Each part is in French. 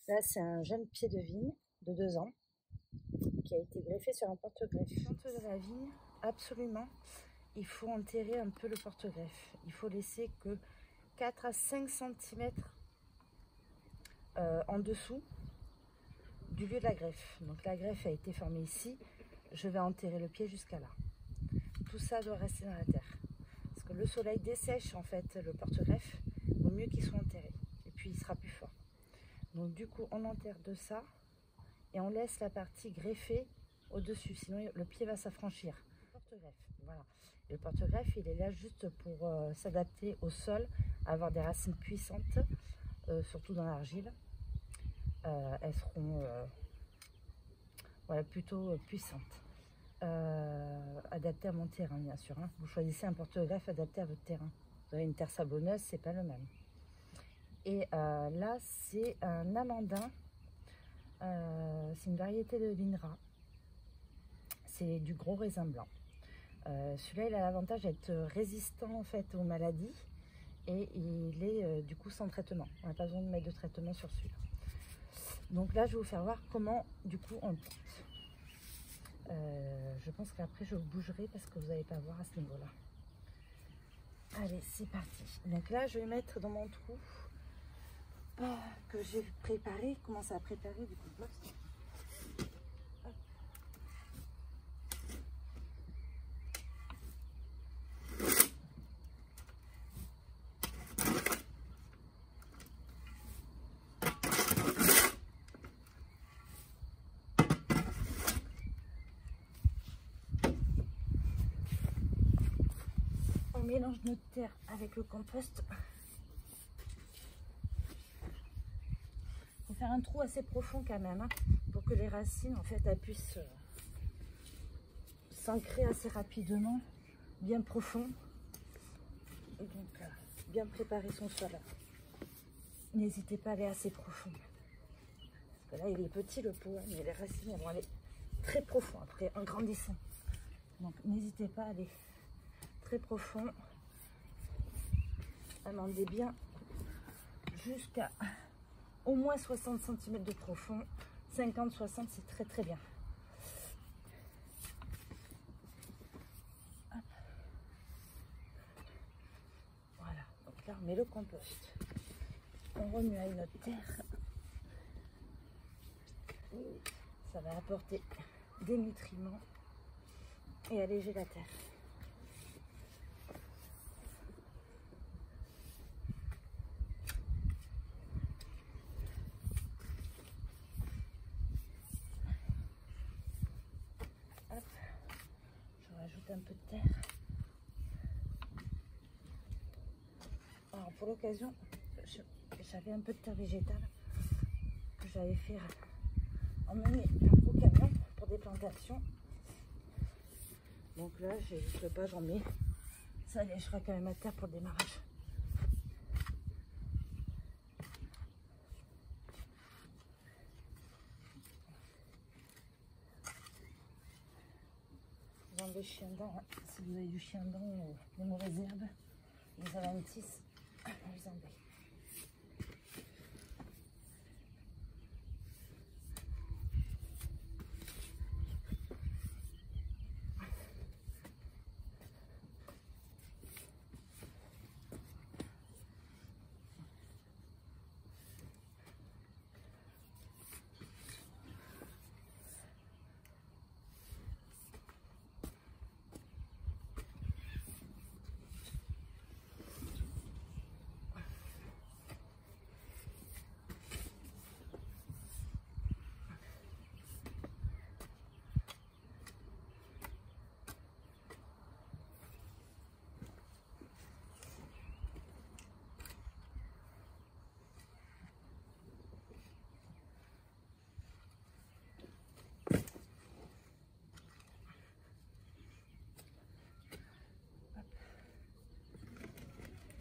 Là, c'est un jeune pied de vigne de 2 ans qui a été greffé sur un porte-greffe. Quand de la vigne, absolument, il faut enterrer un peu le porte-greffe. Il faut laisser que 4 à 5 cm en dessous du lieu de la greffe. Donc la greffe a été formée ici. Je vais enterrer le pied jusqu'à là. Tout ça doit rester dans la terre. Parce que le soleil dessèche en fait le porte-greffe. Il vaut mieux qu'il soit enterré. Et puis il sera plus fort. Donc du coup on enterre de ça et on laisse la partie greffée au-dessus. Sinon le pied va s'affranchir. Porte-greffe, voilà. Et le porte-greffe il est là juste pour s'adapter au sol, avoir des racines puissantes, surtout dans l'argile. Elles seront voilà, plutôt puissantes. Adapté à mon terrain bien sûr, hein. Vous choisissez un porte-greffe adapté à votre terrain. Vous avez une terre sablonneuse, c'est pas le même. Et là c'est un amandin, c'est une variété de l'INRA, c'est du gros raisin blanc. Celui-là il a l'avantage d'être résistant en fait aux maladies et il est du coup sans traitement. On n'a pas besoin de mettre de traitement sur celui-là. Donc là je vais vous faire voir comment du coup on le porte. Je pense qu'après je vous bougerai parce que vous n'allez pas voir à ce niveau là. Allez c'est parti. Donc là je vais mettre dans mon trou que j'ai préparé, commencé à préparer du compost. On mélange notre terre avec le compost. Faut faire un trou assez profond quand même, hein, pour que les racines en fait elles puissent s'ancrer assez rapidement, bien profond. Et donc bien préparer son sol. N'hésitez pas à aller assez profond. Parce que là il est petit le pot, hein, mais les racines elles vont aller très profond après en grandissant. Donc n'hésitez pas à aller très profond. Amendez bien jusqu'à au moins 60 cm de profond. 50-60 c'est très très bien. Hop. Voilà, donc là on met le compost. On remue avec notre terre. Ça va apporter des nutriments et alléger la terre. Hop. Je rajoute un peu de terre. Alors pour l'occasion, j'avais un peu de terre végétale que j'avais fait emmener au camion pour des plantations. Donc là, je sais pas, j'en mets. Ça allégera quand même la terre pour le démarrage. Vous enlevez le chien-dent, hein. Si vous avez du chien-dent ou des mauvaises herbes, des aventis, vous enlevez.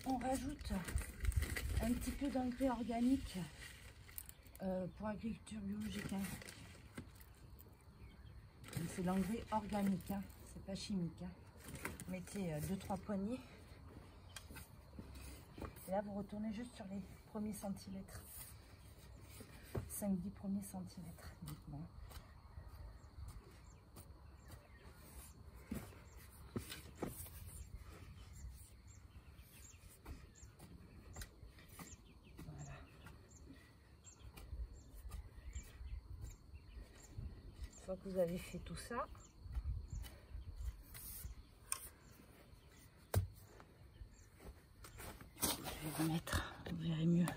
On rajoute un petit peu d'engrais organique pour agriculture biologique. Hein. C'est l'engrais organique, hein. C'est pas chimique. Hein. Mettez 2-3 poignées. Et là, vous retournez juste sur les premiers centimètres. 5-10 premiers centimètres uniquement. Voilà. Une fois que vous avez fait tout ça, je vais vous mettre, vous verrez mieux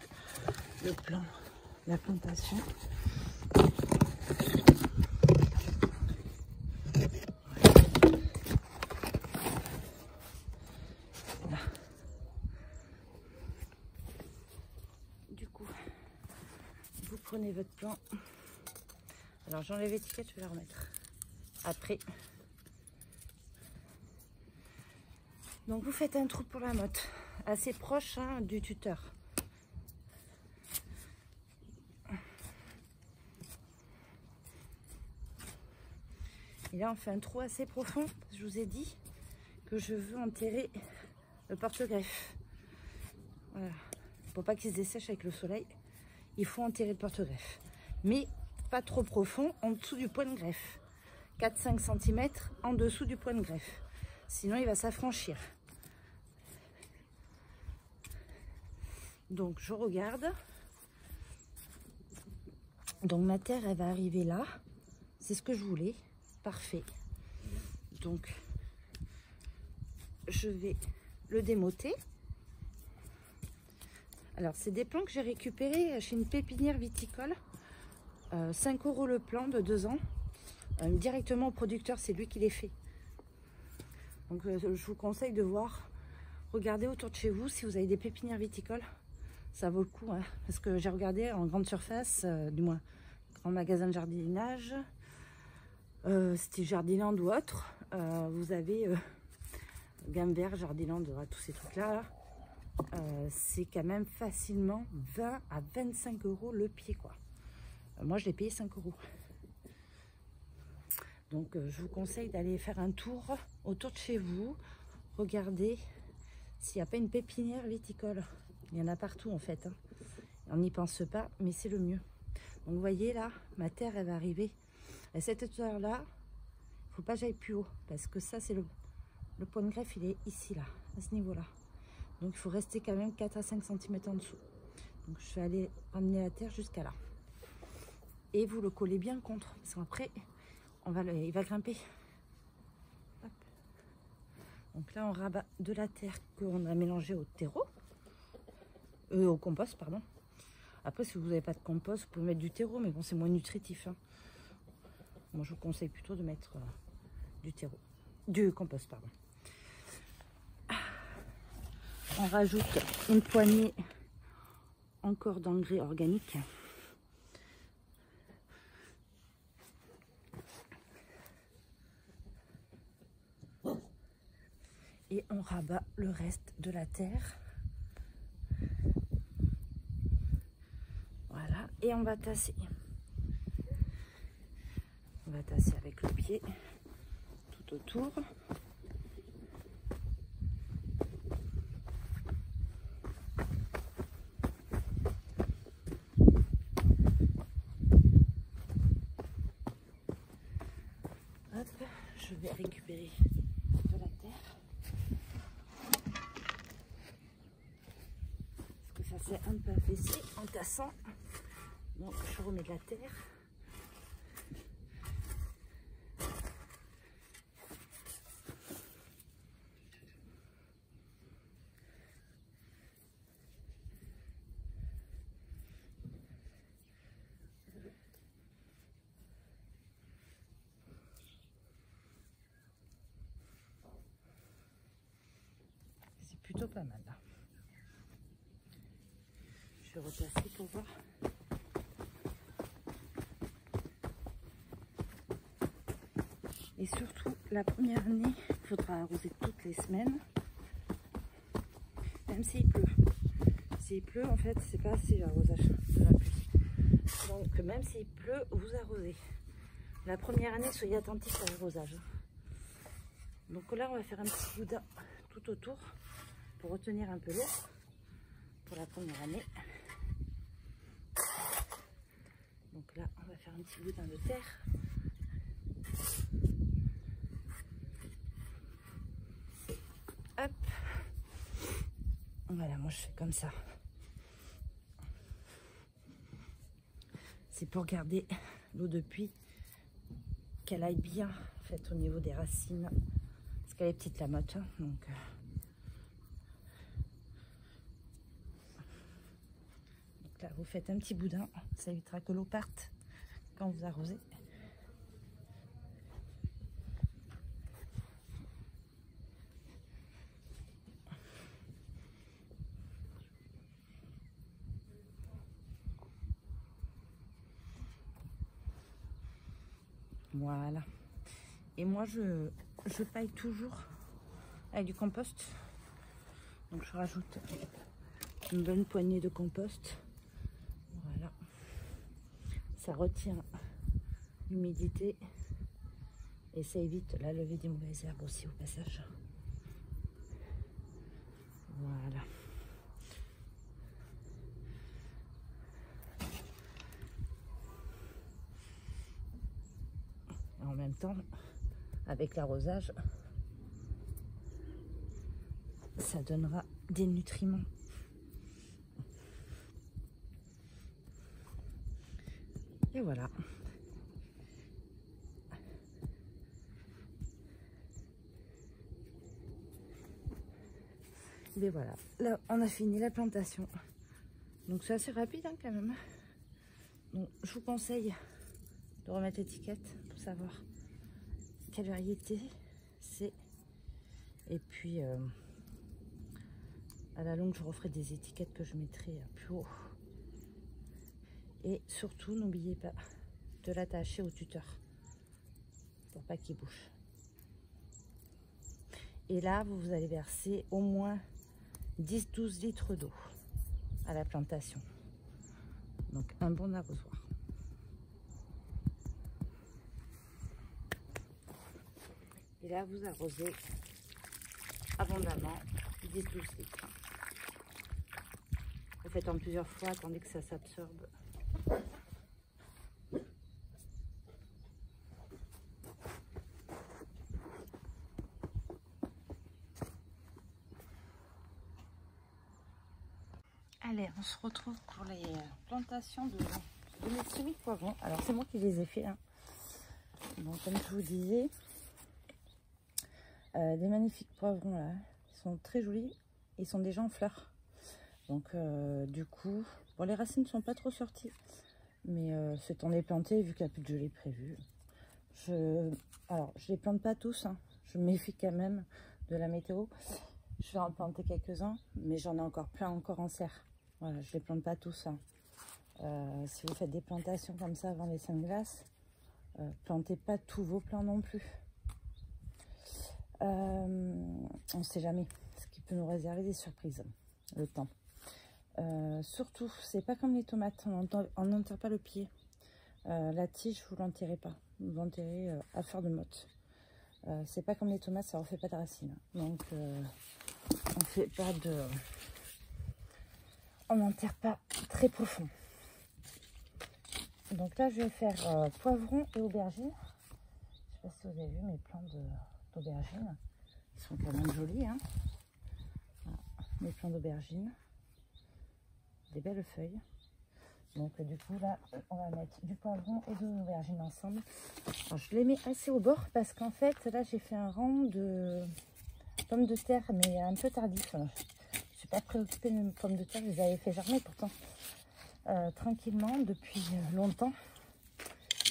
le plan, la plantation. Voilà. Du coup, vous prenez votre plan. Alors j'enlève l'étiquette, je vais la remettre après. Donc vous faites un trou pour la motte, assez proche hein, du tuteur. Et là on fait un trou assez profond, je vous ai dit que je veux enterrer le porte-greffe. Voilà. Pour pas qu'il se dessèche avec le soleil, il faut enterrer le porte-greffe. Mais pas trop profond, en dessous du point de greffe. 4-5 cm en dessous du point de greffe. Sinon il va s'affranchir. Donc je regarde. Donc ma terre elle va arriver là. C'est ce que je voulais. Parfait. Donc je vais le démoter. Alors c'est des plants que j'ai récupérés chez une pépinière viticole. 5 € le plant de 2 ans. Directement au producteur, c'est lui qui les fait. Donc je vous conseille de voir, regardez autour de chez vous si vous avez des pépinières viticoles. Ça vaut le coup, hein, parce que j'ai regardé en grande surface, du moins grand magasin de jardinage, c'était Jardiland ou autre. Vous avez Gamme Vert, Jardiland, tous ces trucs-là. C'est quand même facilement 20 à 25 € le pied, quoi. Moi, je l'ai payé 5 €. Donc, je vous conseille d'aller faire un tour autour de chez vous. Regardez s'il n'y a pas une pépinière viticole. Il y en a partout, en fait. Hein. On n'y pense pas, mais c'est le mieux. Donc, vous voyez, là, ma terre, elle va arriver à cette hauteur-là. Il ne faut pas que j'aille plus haut, parce que ça, c'est le point de greffe, il est ici, là, à ce niveau-là. Donc, il faut rester quand même 4 à 5 cm en dessous. Donc, je vais aller ramener la terre jusqu'à là. Et vous le collez bien contre, parce qu'après, il va grimper. Hop. Donc là, on rabat de la terre qu'on a mélangée au terreau. Au compost, pardon. Après, si vous n'avez pas de compost, vous pouvez mettre du terreau, mais bon, c'est moins nutritif. Hein. Moi, je vous conseille plutôt de mettre du terreau. Du compost, pardon. On rajoute une poignée encore d'engrais organiques. Et on rabat le reste de la terre. Voilà. Et on va tasser. On va tasser avec le pied tout autour. Hop, je vais récupérer de la terre. Parce que ça s'est un peu affaissé en tassant. Donc je remets de la terre. C'est plutôt pas mal là. Je vais retasser pour voir. Et surtout, la première année, il faudra arroser toutes les semaines, même s'il pleut. S'il pleut, en fait, c'est pas assez l'arrosage de la pluie. Donc, même s'il pleut, vous arrosez. La première année, soyez attentifs à l'arrosage. Donc là, on va faire un petit boudin tout autour pour retenir un peu l'eau. pour la première année. Donc là, on va faire un petit boudin de terre. Hop. Voilà, moi je fais comme ça. C'est pour garder l'eau de pluie, qu'elle aille bien en fait au niveau des racines. Parce qu'elle est petite la motte, hein, donc... Là, vous faites un petit boudin, ça évitera que l'eau parte quand vous arrosez. Voilà. Et moi, je paille toujours avec du compost. Donc, je rajoute une bonne poignée de compost. Voilà. Ça retient l'humidité et ça évite la levée des mauvaises herbes aussi au passage. Voilà. En même temps, avec l'arrosage, ça donnera des nutriments. Et voilà. Et voilà. Là, on a fini la plantation. Donc c'est assez rapide hein, quand même. Donc je vous conseille de remettre l'étiquette pour savoir quelle variété c'est. Et puis à la longue, je referai des étiquettes que je mettrai plus haut. Et surtout, n'oubliez pas de l'attacher au tuteur pour pas qu'il bouge. Et là, vous allez verser au moins 10-12 litres d'eau à la plantation. Donc un bon arrosoir. Et là, vous arrosez abondamment 10-12 litres. Vous faites en plusieurs fois, attendez que ça s'absorbe. Allez, on se retrouve pour les plantations de mes semi-poivrons. Alors, c'est moi qui les ai fait. Hein. Donc, comme je vous disais, des magnifiques poivrons là. Ils sont très jolis. Ils sont déjà en fleurs. Donc, du coup, bon, les racines ne sont pas trop sorties. Mais c'est temps de les planter vu qu'il n'y a plus de gelée prévue. Alors, je les plante pas tous. Hein. Je me méfie quand même de la météo. Je vais en planter quelques-uns, mais j'en ai encore plein encore en serre. Voilà, je les plante pas tous. Hein. Si vous faites des plantations comme ça avant les seins de glace, plantez pas tous vos plants non plus. On ne sait jamais ce qui peut nous réserver des surprises, le temps. Surtout, c'est pas comme les tomates, on n'enterre pas le pied. La tige, vous l'enterrez pas. Vous l'enterrez à fleur de motte. C'est pas comme les tomates, ça ne refait pas de racines. Donc, on fait pas de... On n'enterre pas très profond. Donc là, je vais faire poivron et aubergine. Je ne sais pas si vous avez vu mes plants d'aubergine. Ils sont quand même jolis. Hein. Voilà, mes plants d'aubergine. Des belles feuilles. Donc du coup, là, on va mettre du poivron et de l'aubergine ensemble. Alors, je les mets assez au bord parce qu'en fait, là, j'ai fait un rang de pommes de terre, mais un peu tardif. Je suis pas préoccupée de mes pommes de terre, je les avais fait germer pourtant tranquillement depuis longtemps,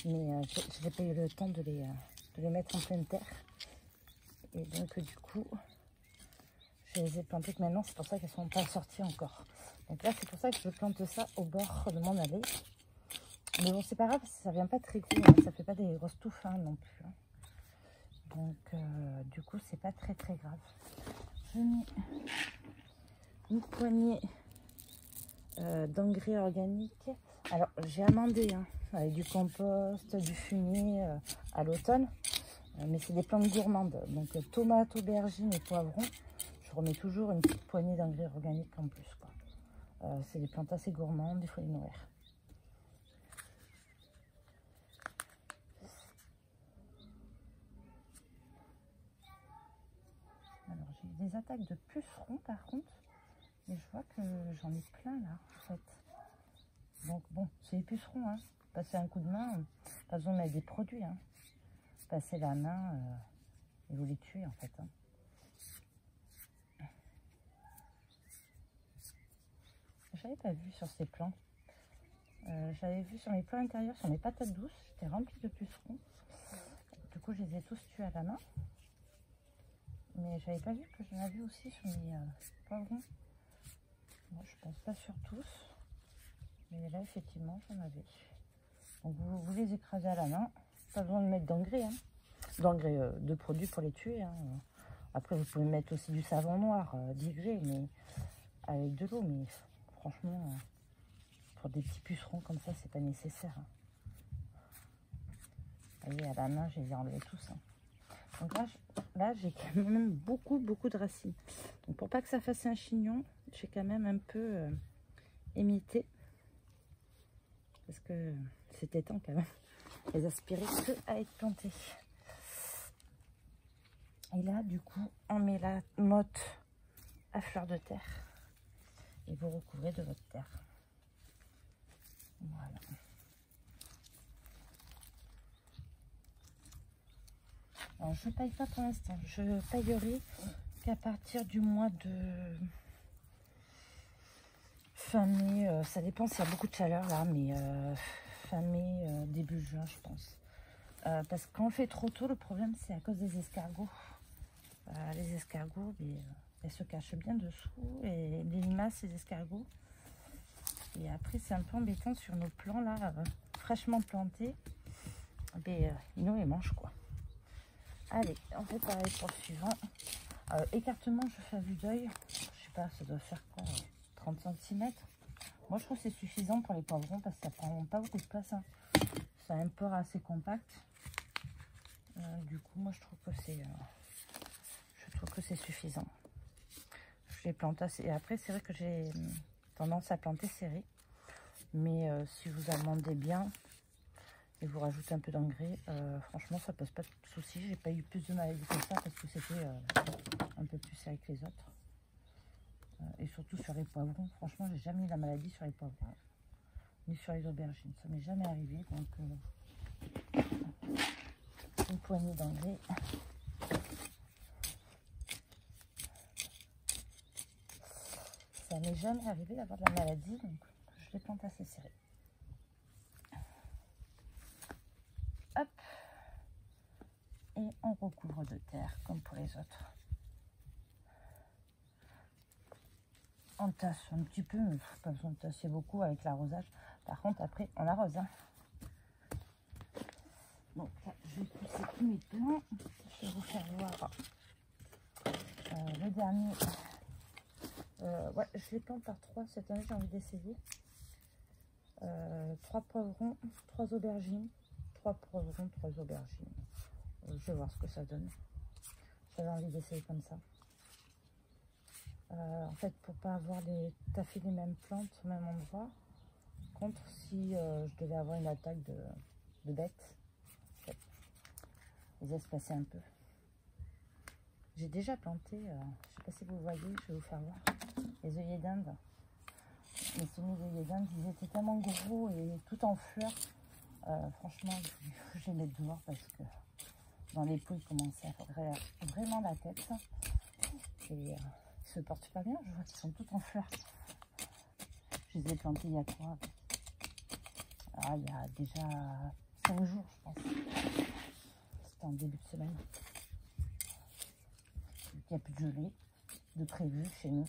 mais je n'ai pas eu le temps de les mettre en pleine terre. Et donc du coup, je les ai plantées que maintenant, c'est pour ça qu'elles ne sont pas sorties encore. Donc là, c'est pour ça que je plante ça au bord de mon allée. Mais bon, c'est pas grave, ça vient pas très gros, hein, ça fait pas des grosses touffes hein, non plus. Hein. Donc du coup, c'est pas très grave. Je mets une poignée d'engrais organiques. Alors j'ai amendé hein, avec du compost, du fumier à l'automne, mais c'est des plantes gourmandes. Donc tomates, aubergines et poivrons, je remets toujours une petite poignée d'engrais organiques en plus. C'est des plantes assez gourmandes, il faut les nourrir. des attaques de pucerons par contre. Mais je vois que j'en ai plein là en fait. Donc bon, c'est les pucerons, hein. Passer un coup de main, pas besoin de mettre des produits, hein. Passer la main et vous les tuez en fait, hein. J'avais pas vu sur ces plants. J'avais vu sur mes plants intérieurs, sur mes patates douces, c'était rempli de pucerons. Du coup, je les ai tous tués à la main. Mais j'avais pas vu que j'en avais aussi sur mes poivrons. Bon, je pense pas sur tous. Mais là, effectivement, j'en avais. Donc, vous les écrasez à la main. Pas besoin de mettre d'engrais, hein. D'engrais de produits pour les tuer, hein. Après, vous pouvez mettre aussi du savon noir, dilué, mais avec de l'eau. Mais franchement, pour des petits pucerons comme ça, c'est pas nécessaire, hein. Vous voyez, à la main, je les ai enlevés tous, hein. Donc là j'ai quand même beaucoup de racines. Donc pour pas que ça fasse un chignon, j'ai quand même un peu imité. Parce que c'était temps quand même. Les aspirer que à être plantés. Et là, du coup, on met la motte à fleur de terre. Et vous recouvrez de votre terre. Voilà. Alors, je ne paille pas pour l'instant. Je paillerai qu'à partir du mois de fin mai. Ça dépend s'il y a beaucoup de chaleur là, mais fin mai, début juin, je pense. Parce que quand on fait trop tôt, le problème c'est à cause des escargots. Les escargots, elles se cachent bien dessous. Et les limaces, les escargots. Et après, c'est un peu embêtant sur nos plants là, fraîchement plantés. Ils nous les mangent quoi. Allez, on fait pareil pour le suivant. Écartement, je fais à vue d'œil. Je sais pas, ça doit faire quoi, 30 cm. Moi, je trouve que c'est suffisant pour les poivrons parce que ça prend pas beaucoup de place, hein. C'est un port assez compact. Du coup, moi, je trouve que c'est suffisant. Je les plante assez. Et après, c'est vrai que j'ai tendance à planter serré. Mais si vous amendez bien et vous rajoutez un peu d'engrais, franchement, ça pose pas de soucis. J'ai pas eu plus de maladies que ça parce que c'était un peu plus serré que les autres. Et surtout sur les poivrons. Franchement, j'ai jamais eu la maladie sur les poivrons. Ni sur les aubergines. Ça m'est jamais arrivé. Donc, une poignée d'engrais. Ça m'est jamais arrivé d'avoir de la maladie. Donc, je les plante assez serrés. Hop. Et on recouvre de terre comme pour les autres. On tasse un petit peu, mais pas besoin de tasser beaucoup avec l'arrosage. Par contre, après, on arrose, hein. Donc là, je vais pousser tous mes plants. Je vais vous faire voir le dernier. Ouais, je les plante par 3 cette année, j'ai envie d'essayer. 3 poivrons, 3 aubergines. 3 poivrons, 3 aubergines. Je vais voir ce que ça donne. J'avais envie d'essayer comme ça. En fait, pour pas avoir taffer les mêmes plantes au même endroit. Contre, si je devais avoir une attaque de bêtes, en fait, les espacer un peu. J'ai déjà planté, je sais pas si vous voyez, je vais vous faire voir, les œillets d'Inde. Les semis d'œillets d'Inde, ils étaient tellement gros et tout en fleurs. Franchement, je les mets dehors parce que dans les pots, ils commençaient à faire vraiment la tête. Et ils se portent pas bien, je vois qu'ils sont tous en fleurs. Je les ai plantés il y a quoi? Il y a déjà 5 jours, je pense. C'était en début de semaine. Il n'y a plus de gelée de prévu chez nous.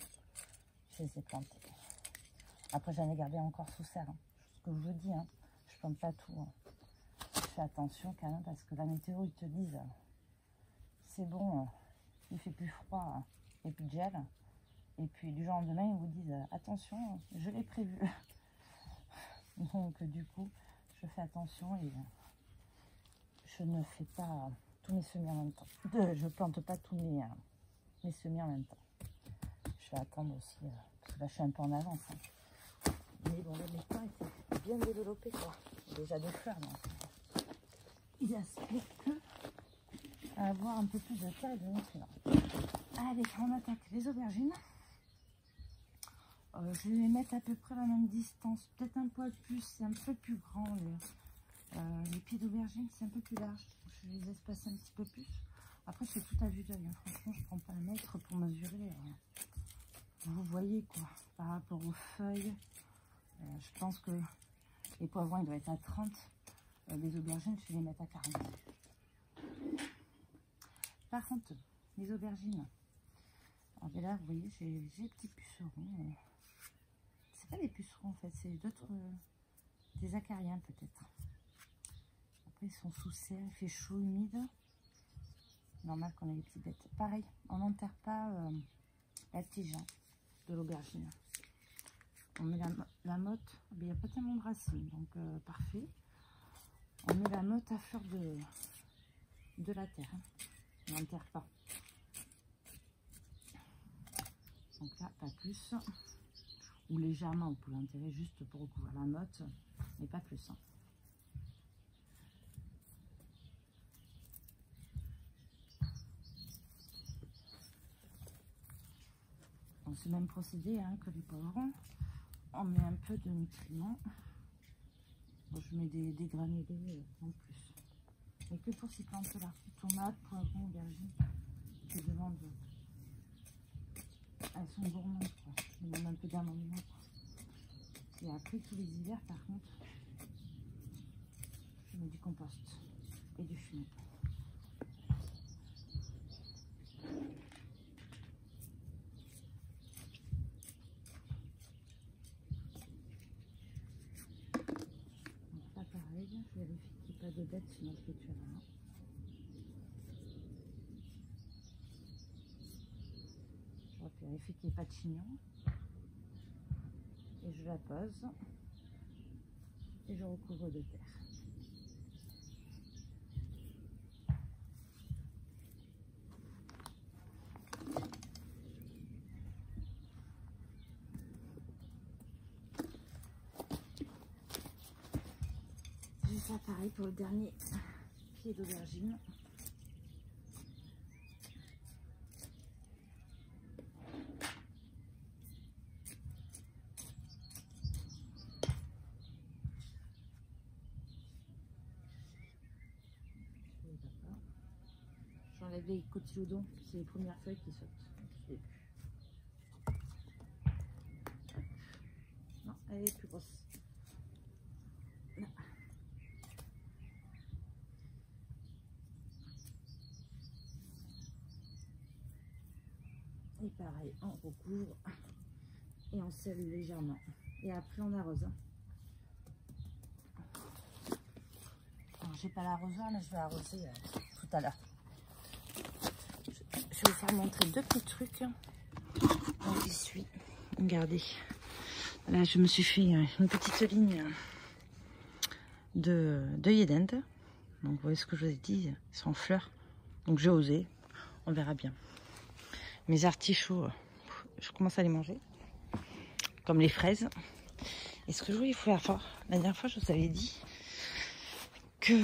Je les ai plantés. Après, j'en ai gardé encore sous serre. Hein. Ce que je vous dis, hein. Je ne plante pas tout. Hein. Je fais attention quand même parce que la météo, ils te disent c'est bon, il fait plus froid et plus de gel. Et puis du jour au lendemain, ils vous disent attention, je l'ai prévu. Donc du coup, je fais attention et je ne fais pas tous mes semis en même temps. Je plante pas tous mes semis en même temps. Je vais attendre aussi, parce que là je suis un peu en avance. Hein. Mais bon, là, mes plants étaient bien développés, quoi. Déjà des fleurs, donc il aspire que à avoir un peu plus de terre et de nutriments. Allez, on attaque les aubergines. Je vais les mettre à peu près à la même distance, peut-être un poil plus, c'est un peu plus grand. Les pieds d'aubergine, c'est un peu plus large. Je vais les espacer un petit peu plus. Après, c'est tout à vue d'œil. Hein. Franchement, je ne prends pas un mètre pour mesurer. Vous voyez quoi, par rapport aux feuilles. Je pense que les poivrons, ils doivent être à 30. Les aubergines, je vais les mettre à 40. Par contre, les aubergines, alors ben là, vous voyez, j'ai des petits pucerons. C'est pas des pucerons en fait, c'est d'autres, des acariens peut-être. Après, ils sont sous serre, il fait chaud, humide. Normal qu'on ait des petites bêtes. Pareil, on n'enterre pas la tige de l'aubergine. On met la motte, il n'y a pas tellement de racines, donc parfait. On met la motte à fleur de la terre. Hein. On n'enterre pas. Donc là, pas plus. Ou légèrement, vous pouvez enterrer juste pour recouvrir la motte, mais pas plus. Hein. C'est le même procédé hein, que les poivrons. On met un peu de nutriments. Bon, je mets des granulés en plus. Mais que pour ces plantes-là. Tomates, poivrons, aubergines. Je demande. Elles sont gourmandes. Quoi. Je demande un peu d'amendement. Et après, tous les hivers, par contre, je mets du compost et du fumier. Je vérifie qu'il n'y ait pas de bêtes sur notre péturin. Je vérifie qu'il n'y ait pas de chignons. Et je la pose. Et je recouvre de terre. Je vais faire pareil pour le dernier pied d'aubergine. J'enlève les cotylédons, c'est les premières feuilles qui sautent. Non, elle est plus grosse. Là. Et pareil, on recouvre et on scelle légèrement. Et après on arrose. Alors j'ai pas l'arrosoir, mais je vais arroser tout à l'heure. Je vais vous faire montrer deux petits trucs. Donc j'y suis. Regardez. Là je me suis fait une petite ligne de Yedend. Donc vous voyez ce que je vous ai dit, ils sont en fleurs. Donc j'ai osé. On verra bien. Mes artichauts, je commence à les manger. Comme les fraises. Et ce que je voulais vous faire fort, la dernière fois je vous avais dit que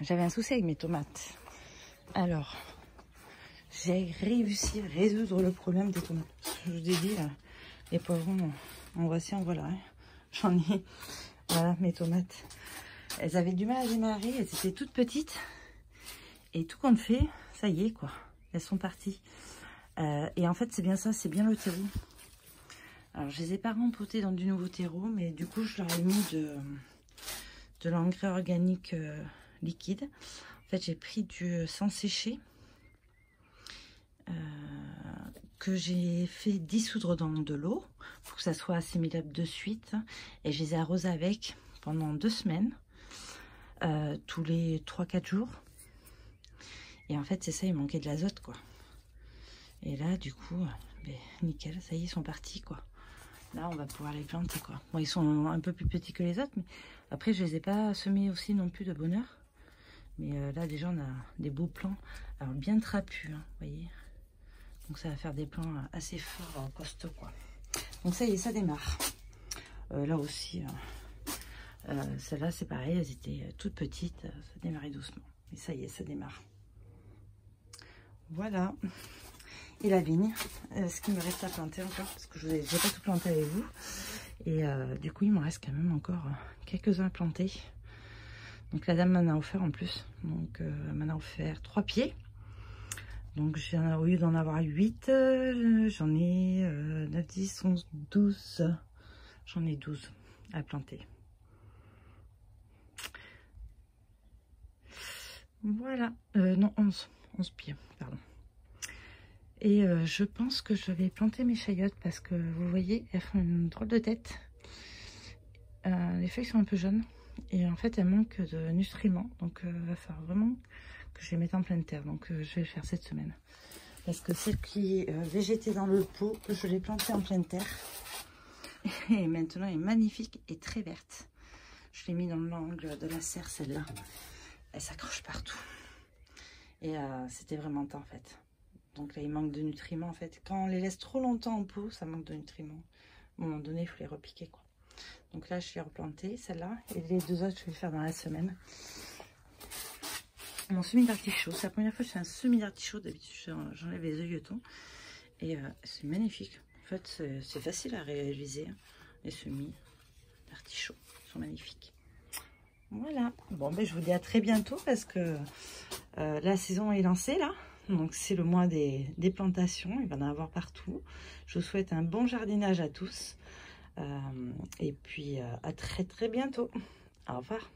j'avais un souci avec mes tomates. Alors, j'ai réussi à résoudre le problème des tomates. Je vous ai dit, les poivrons, en voici, en voilà. Hein. J'en ai, voilà, mes tomates. Elles avaient du mal à démarrer, elles étaient toutes petites. Et tout compte fait, ça y est, quoi. Elles sont parties. Et en fait, c'est bien ça, c'est bien le terreau. Alors, je les ai pas rempotées dans du nouveau terreau, mais du coup, je leur ai mis de l'engrais organique liquide. En fait, j'ai pris du sang séché que j'ai fait dissoudre dans de l'eau pour que ça soit assimilable de suite. Et je les ai arrosés avec pendant 2 semaines, tous les 3-4 jours. Et en fait, c'est ça, il manquait de l'azote, quoi. Et là, du coup, ben, nickel, ça y est, ils sont partis, quoi. Là, on va pouvoir les planter, quoi. Bon, ils sont un peu plus petits que les autres, mais après, je les ai pas semés aussi non plus de bonne heure. Mais là, déjà, on a des beaux plants. Alors, bien trapus, hein, vous voyez. Donc, ça va faire des plants assez forts, costauds, quoi. Donc, ça y est, ça démarre. Là aussi, celles-là, c'est pareil. Elles étaient toutes petites. Ça démarrait doucement. Mais ça y est, ça démarre. voilà. Et la vigne, ce qui me reste à planter encore, parce que je n'ai pas tout planté avec vous. Et du coup, il me reste quand même encore quelques-uns à planter. Donc la dame m'en a offert en plus. Donc elle m'en a offert 3 pieds. Donc au lieu d'en avoir 8, j'en ai 9, 10, 11, 12. J'en ai 12 à planter. Voilà. Non, 11 pieds, pardon. Et je pense que je vais planter mes chayotes parce que vous voyez, elles font une drôle de tête. Les feuilles sont un peu jaunes et en fait elles manquent de nutriments. Donc il va falloir vraiment que je les mette en pleine terre. Donc je vais le faire cette semaine. Parce que celle qui végétait dans le pot, je l'ai plantée en pleine terre. Et maintenant elle est magnifique et très verte. Je l'ai mis dans l'angle de la serre celle-là. Elle s'accroche partout. Et c'était vraiment temps en fait. Donc là, il manque de nutriments en fait. Quand on les laisse trop longtemps en pot, ça manque de nutriments. À un moment donné, il faut les repiquer quoi. Donc là, je vais replanter celle-là. Et les 2 autres, je vais les faire dans la semaine. Mon semis d'artichaut. C'est la première fois que je fais un semis d'artichaut. D'habitude, j'enlève les œilletons. Et c'est magnifique. En fait, c'est facile à réaliser. Les semis d'artichaut sont magnifiques. Voilà. Bon, ben, je vous dis à très bientôt parce que la saison est lancée là. Donc c'est le mois des plantations, il va en avoir partout. Je vous souhaite un bon jardinage à tous. Et puis à très bientôt. Au revoir.